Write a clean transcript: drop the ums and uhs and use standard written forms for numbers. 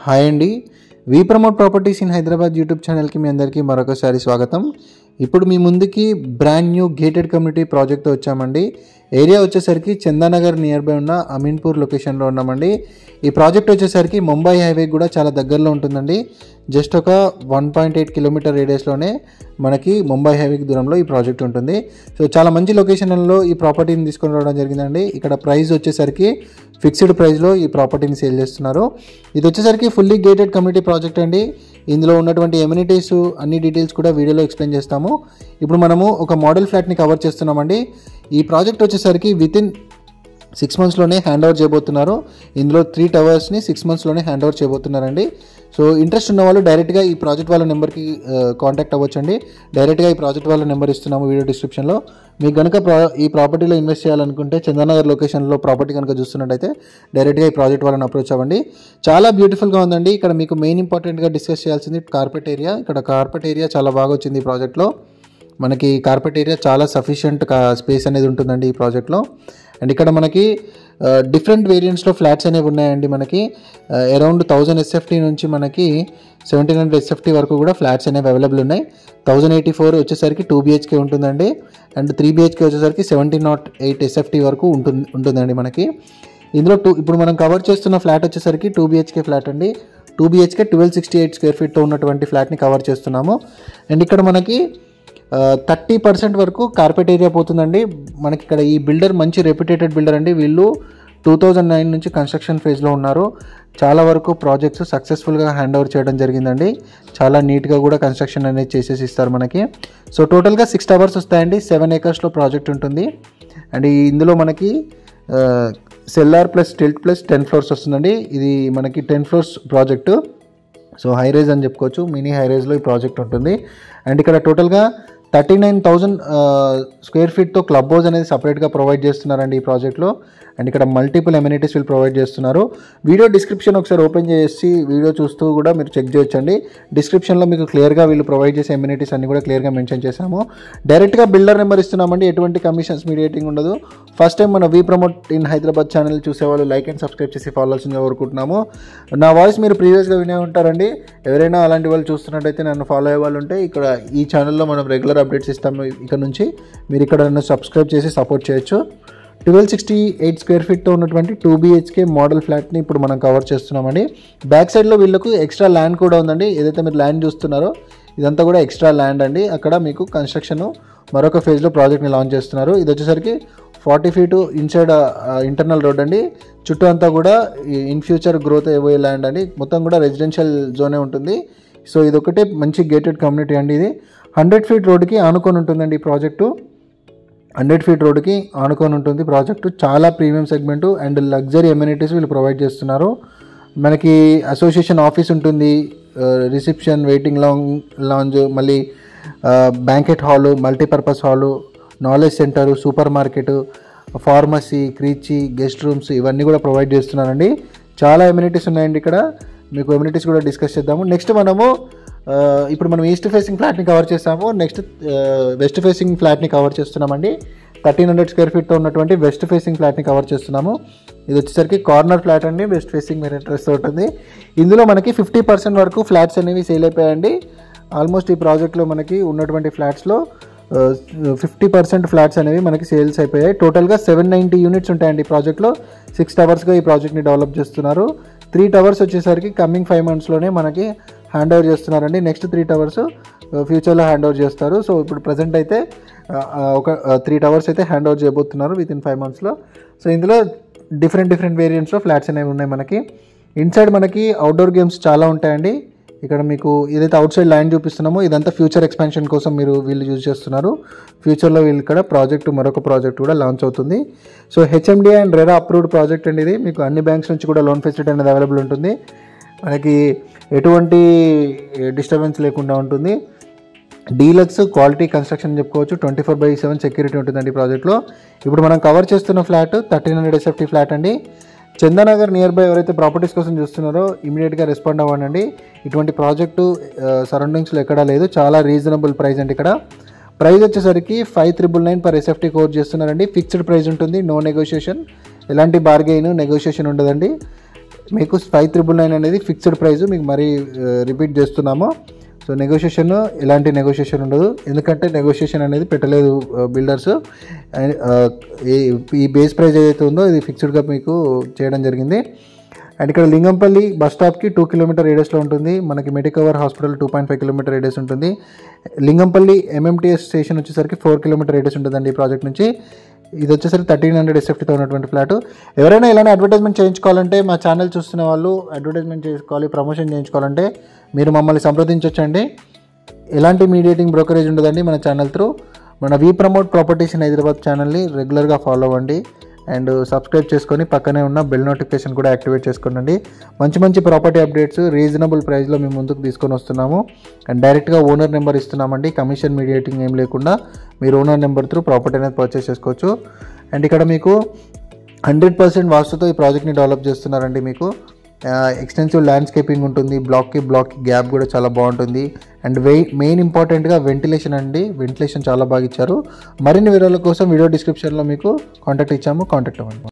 Hi అండి. We promote properties in Hyderabad YouTube ఛానల్కి మీ అందరికీ మరొకసారి స్వాగతం. ఇప్పుడు మీ ముందుకి బ్రాండ్ న్యూ గేటెడ్ కమ్యూనిటీ ప్రాజెక్ట్తో వచ్చామండి. ఏరియా వచ్చేసరికి చందానగర్ నియర్ బై ఉన్న అమీన్పూర్ లొకేషన్లో ఉన్నామండి. ఈ ప్రాజెక్ట్ వచ్చేసరికి ముంబై హైవే కూడా చాలా దగ్గరలో ఉంటుందండి. జస్ట్ ఒక 1.8 కిలోమీటర్ రేడియస్లోనే మనకి ముంబై హైవేకి దూరంలో ఈ ప్రాజెక్ట్ ఉంటుంది. సో చాలా మంచి లొకేషన్లో ఈ ప్రాపర్టీని తీసుకొని రావడం జరిగిందండి. ఇక్కడ ప్రైస్ వచ్చేసరికి ఫిక్స్డ్ ప్రైస్లో ఈ ప్రాపర్టీని సేల్ చేస్తున్నారు. ఇది వచ్చేసరికి ఫుల్లీ గేటెడ్ కమ్యూనిటీ ప్రాజెక్ట్ అండి. ఇందులో ఉన్నటువంటి ఎమ్యూనిటీస్ అన్ని డీటెయిల్స్ కూడా వీడియోలో ఎక్స్ప్లెయిన్ చేస్తాము. ఇప్పుడు మనము ఒక మోడల్ ఫ్లాట్ని కవర్ చేస్తున్నామండి. ఈ ప్రాజెక్ట్ వచ్చేసరికి వితిన్ 6 మంత్స్లోనే హ్యాండ్ ఓవర్ చేయబోతున్నారు. ఇందులో 3 టవర్స్ని 6 మంత్స్లోనే హ్యాండ్ ఓవర్ చేయబోతున్నారండి. సో ఇంట్రెస్ట్ ఉన్న వాళ్ళు డైరెక్ట్గా ఈ ప్రాజెక్ట్ వాళ్ళ నెంబర్కి కాంటాక్ట్ అవ్వచ్చండి. డైరెక్ట్గా ఈ ప్రాజెక్ట్ వాళ్ళ నెంబర్ ఇస్తున్నాము వీడియో డిస్క్రిప్షన్లో. మీకు కనుక ఈ ప్రాపర్టీలో ఇన్వెస్ట్ చేయాలనుకుంటే చందానగర్ లొకేషన్లో ప్రాపర్టీ కనుక చూస్తున్నట్టయితే డైరెక్ట్గా ఈ ప్రాజెక్ట్ వాళ్ళని అప్రోచ్ అవ్వండి. చాలా బ్యూటిఫుల్గా ఉందండి. ఇక్కడ మీకు మెయిన్ ఇంపార్టెంట్గా డిస్కస్ చేయాల్సింది కార్పెట్ ఏరియా. ఇక్కడ కార్పెట్ ఏరియా చాలా బాగా వచ్చింది ఈ ప్రాజెక్ట్లో. మనకి కార్పెట్ ఏరియా చాలా సఫిషియంట్ స్పేస్ అనేది ఉంటుందండి ఈ ప్రాజెక్ట్లో. అండ్ ఇక్కడ మనకి డిఫరెంట్ వేరియంట్స్లో ఫ్లాట్స్ అనేవి ఉన్నాయండి. మనకి అరౌండ్ 1000 SFT నుంచి మనకి 1700 SFT వరకు కూడా ఫ్లాట్స్ అనేవి అవైలబుల్ ఉన్నాయి. 1084 వచ్చేసరికి 2 BHK ఉంటుందండి. అండ్ 3 BHK వచ్చేసరికి 1708 SFT వరకు ఉంటుందండి మనకి. ఇందులో ఇప్పుడు మనం కవర్ చేస్తున్న ఫ్లాట్ వచ్చేసరికి 2 BHK ఫ్లాట్ అండి. 2 BHK 1268 స్క్వేర్ ఫీట్తో ఉన్నటువంటి ఫ్లాట్ని కవర్ చేస్తున్నాము. అండ్ ఇక్కడ మనకి 30% వరకు కార్పెట్ ఏరియా పోతుందండి. మనకి ఇక్కడ ఈ బిల్డర్ మంచి రెప్యుటేటెడ్ బిల్డర్ అండి. వీళ్ళు 2009 నుంచి కన్స్ట్రక్షన్ ఫేజ్లో ఉన్నారు. చాలా వరకు ప్రాజెక్ట్స్ సక్సెస్ఫుల్గా హ్యాండ్ ఓవర్ చేయడం జరిగిందండి. చాలా నీట్గా కూడా కన్స్ట్రక్షన్ అనేది చేసేసి ఇస్తారు మనకి. సో టోటల్గా 6 టవర్స్ వస్తాయండి. 7 acresలో ప్రాజెక్ట్ ఉంటుంది. అండ్ ఇందులో మనకి cellar plus stilt plus 10 floors వస్తుందండి. ఇది మనకి 10 floors project. So high rise అని చెప్పుకోవచ్చు. మినీ హై రైజ్లో ఈ ప్రాజెక్ట్ ఉంటుంది. అండ్ ఇక్కడ టోటల్గా 39,000 స్క్వేర్ ఫీట్తో క్లబ్ హౌస్ అనేది సపరేట్గా ప్రొవైడ్ చేస్తున్నారండి ఈ ప్రాజెక్ట్లో. అండ్ ఇక్కడ మల్టిపుల్ ఎమ్యూనిటీస్ వీళ్ళు ప్రొవైడ్ చేస్తున్నారు. వీడియో డిస్క్రిప్షన్ ఒకసారి ఓపెన్ చేసి వీడియో చూస్తూ కూడా మీరు చెక్ చేయొచ్చండి. డిస్క్రిప్షన్లో మీకు క్లియర్గా వీళ్ళు ప్రొవైడ్ చేసే ఎమ్యూనిటీస్ అన్ని కూడా క్లియర్గా మెన్షన్ చేశాము. డైరెక్ట్గా బిల్డర్ నెంబర్ ఇస్తున్నామండి. ఎటువంటి కమిషన్స్ మీడియేటింగ్ ఉండదు. ఫస్ట్ టైం మన we promote in Hyderabad channel చూసేవాళ్ళు లైక్ అండ్ సబ్స్క్రైబ్ చేసి ఫాలో అవ్వాల్సిందిగా కోరుకుంటున్నాము. నా వాయిస్ మీరు ప్రీవియస్గా వినే ఉంటారండి. ఎవరైనా అలాంటి వాళ్ళు చూస్తున్నట్టయితే నన్ను ఫాలో అయ్యే వాళ్ళు ఉంటే ఇక్కడ ఈ ఛానల్లో మనం రెగ్యులర్ అప్డేట్స్ ఇస్తాము. ఇక్కడ నుంచి మీరు ఇక్కడ నన్ను సబ్స్క్రైబ్ చేసి సపోర్ట్ చేయొచ్చు. 1268 స్క్వేర్ ఫీట్తో ఉన్నటువంటి 2 BHK మోడల్ ఫ్లాట్ని ఇప్పుడు మనం కవర్ చేస్తున్నామండి. బ్యాక్ సైడ్లో వీళ్ళకు ఎక్స్ట్రా ల్యాండ్ కూడా ఉందండి. ఏదైతే మీరు ల్యాండ్ చూస్తున్నారో ఇదంతా కూడా ఎక్స్ట్రా ల్యాండ్ అండి. అక్కడ మీకు కన్స్ట్రక్షన్ మరొక ఫేజ్లో ప్రాజెక్ట్ని లాంచ్ చేస్తున్నారు. ఇది వచ్చేసరికి 40 feet ఇన్సైడ్ ఇంటర్నల్ రోడ్ అండి. చుట్టూ అంతా కూడా ఇన్ ఫ్యూచర్ గ్రోత్ అయ్యే ల్యాండ్ అండి. మొత్తం కూడా రెసిడెన్షియల్ జోనే ఉంటుంది. సో ఇది ఒకటే మంచి గేటెడ్ కమ్యూనిటీ అండి. ఇది 100 feet రోడ్కి ఆనుకొని ఉంటుందండి ఈ ప్రాజెక్టు. 100 feet రోడ్కి ఆనుకొని ఉంటుంది ప్రాజెక్టు. చాలా premium segment and luxury amenities వీళ్ళు ప్రొవైడ్ చేస్తున్నారు. మనకి అసోసియేషన్ ఆఫీస్ ఉంటుంది, రిసెప్షన్, వెయిటింగ్ లాంజ్, మళ్ళీ banquet hall, multipurpose hall, knowledge centre, super market, pharmacy, క్రీచి, గెస్ట్ రూమ్స్ ఇవన్నీ కూడా ప్రొవైడ్ చేస్తున్నారండి. చాలా ఎమ్యూనిటీస్ ఉన్నాయండి ఇక్కడ. మీకు ఎమ్యూనిటీస్ కూడా డిస్కస్ చేద్దాము. నెక్స్ట్ మనము ఇప్పుడు మనం ఈస్ట్ ఫేసింగ్ ఫ్లాట్ని కవర్ చేస్తాము. నెక్స్ట్ వెస్ట్ ఫేసింగ్ ఫ్లాట్ని కవర్ చేస్తున్నామండి. 1300 స్క్వేర్ ఫీట్తో ఉన్నటువంటి వెస్ట్ ఫేసింగ్ ఫ్లాట్ని కవర్ చేస్తున్నాము. ఇది వచ్చేసరికి కార్నర్ ఫ్లాట్ అండి. వెస్ట్ ఫేసింగ్ మీరు ఇంట్రెస్ట్ ఉంటుంది. ఇందులో మనకి 50% వరకు ఫ్లాట్స్ అనేవి సేల్ అయిపోయాయండి. ఆల్మోస్ట్ ఈ ప్రాజెక్ట్లో మనకి ఉన్నటువంటి ఫ్లాట్స్లో 50% ఫ్లాట్స్ అనేవి మనకి సేల్స్ అయిపోయాయి. టోటల్గా 790 యూనిట్స్ ఉంటాయండి ఈ ప్రాజెక్ట్లో. 6 టవర్స్గా ఈ ప్రాజెక్ట్ని డెవలప్ చేస్తున్నారు. 3 టవర్స్ వచ్చేసరికి కమింగ్ 5 monthsలోనే మనకి హ్యాండ్ ఓవర్ చేస్తున్నారండి. నెక్స్ట్ 3 టవర్స్ ఫ్యూచర్లో హ్యాండ్ ఓవర్ చేస్తారు. సో ఇప్పుడు ప్రజెంట్ అయితే ఒక 3 టవర్స్ అయితే హ్యాండ్ ఓవర్ చేయబోతున్నారు వితిన్ 5 monthsలో. సో ఇందులో డిఫరెంట్ వేరియంట్స్లో ఫ్లాట్స్ అనేవి ఉన్నాయి మనకి. ఇన్సైడ్ మనకి అవుట్డోర్ గేమ్స్ చాలా ఉంటాయండి. ఇక్కడ మీకు ఏదైతే అవుట్ సైడ్ ల్యాండ్ చూపిస్తున్నామో ఇదంతా ఫ్యూచర్ ఎక్స్పాన్షన్ కోసం వీళ్ళు యూజ్ చేస్తున్నారు. ఫ్యూచర్లో వీళ్ళు ఇక్కడ మరొక ప్రాజెక్ట్ కూడా లాంచ్ అవుతుంది. So HMDA and RERA approved project అండి ఇది. మీకు అన్ని బ్యాంక్స్ నుంచి కూడా లోన్ ఫెసిలిటీ అనేది అవైలబుల్ ఉంటుంది. మనకి ఎటువంటి డిస్టర్బెన్స్ లేకుండా ఉంటుంది. డీలక్స్ క్వాలిటీ కన్స్ట్రక్షన్ చెప్పుకోవచ్చు. 24/7 సెక్యూరిటీ ఉంటుందండి ఈ ప్రాజెక్ట్లో. ఇప్పుడు మనం కవర్ చేస్తున్న ఫ్లాట్ 1300 SFT ఫ్లాట్ అండి. చందానగర్ నియర్ బై ఎవరైతే ప్రాపర్టీస్ కోసం చూస్తున్నారో ఇమీడియట్గా రెస్పాండ్ అవ్వండి. ఇటువంటి ప్రాజెక్టు సరౌండింగ్స్లో ఎక్కడా లేదు. చాలా రీజనబుల్ ప్రైస్ అండి. ఇక్కడ ప్రైస్ వచ్చేసరికి 5,999 per SFT కోట్ చేస్తున్నారండి. ఫిక్స్డ్ ప్రైస్ ఉంటుంది. నో నెగోషియేషన్, ఎలాంటి బార్గెయిన్ నెగోషియేషన్ ఉండదండి. మీకు 5,999 అనేది ఫిక్స్డ్ ప్రైస్, మీకు మరీ రిపీట్ చేస్తున్నాము. సో నెగోషియేషన్, ఎలాంటి నెగోషియేషన్ ఉండదు, ఎందుకంటే నెగోషియేషన్ అనేది పెట్టలేదు బిల్డర్స్. ఈ బేస్ ప్రైస్ ఏదైతే ఉందో ఇది ఫిక్స్డ్గా మీకు చేయడం జరిగింది. అండ్ ఇక్కడ లింగంపల్లి బస్ స్టాప్కి 2 కిలోమీటర్ రేడియస్లో ఉంటుంది. మనకి మెడికవర్ హాస్పిటల్ 2.5 కిలోమీటర్ రేడియస్ ఉంటుంది. లింగంపల్లి MMTS స్టేషన్ వచ్చేసరికి 4 కిలోమీటర్ రేడియస్ ఉంటుందండి ఈ ప్రాజెక్ట్ నుంచి. ఇది వచ్చేసరికి 1300 SFTతో ఉన్నటువంటి ఫ్లాట్. ఎవరైనా ఇలానే అడ్వర్టైజ్మెంట్ చేయించుకోవాలంటే, మా ఛానల్ చూస్తున్న వాళ్ళు అడ్వర్టైజ్మెంట్ చేసుకోవాలి, ప్రమోషన్ చేయించుకోవాలంటే మీరు మమ్మల్ని సంప్రదించవచ్చండి. ఎలాంటి మీడియేటింగ్ బ్రోకరేజ్ ఉండదండి మన ఛానల్ త్రూ. మన we promote properties in Hyderabad ఛానల్ని రెగ్యులర్గా ఫాలో అవ్వండి అండ్ సబ్స్క్రైబ్ చేసుకొని పక్కనే ఉన్న బెల్ నోటిఫికేషన్ కూడా యాక్టివేట్ చేసుకోండి. మంచి మంచి ప్రాపర్టీ అప్డేట్స్ రీజనబుల్ ప్రైస్లో మేము ముందుకు తీసుకొని వస్తున్నాము. అండ్ డైరెక్ట్గా ఓనర్ నెంబర్ ఇస్తున్నామండి, కమిషన్ మీడియేటింగ్ ఏం లేకుండా మీరు ఓనర్ నెంబర్ త్రూ ప్రాపర్టీ అనేది పర్చేస్ చేసుకోవచ్చు. అండ్ ఇక్కడ మీకు 100% వాస్తుతో ఈ ప్రాజెక్ట్ని డెవలప్ చేస్తున్నారండి. మీకు ఎక్స్టెన్సివ్ ల్యాండ్స్కేపింగ్ ఉంటుంది, బ్లాక్కి గ్యాప్ కూడా చాలా బాగుంటుంది. అండ్ మెయిన్ ఇంపార్టెంట్గా వెంటిలేషన్ అండి, వెంటిలేషన్ చాలా బాగా ఇచ్చారు. మరిన్ని వివరాల కోసం వీడియో డిస్క్రిప్షన్లో మీకు కాంటాక్ట్ ఇచ్చాము, కాంటాక్ట్ అవ్వండి.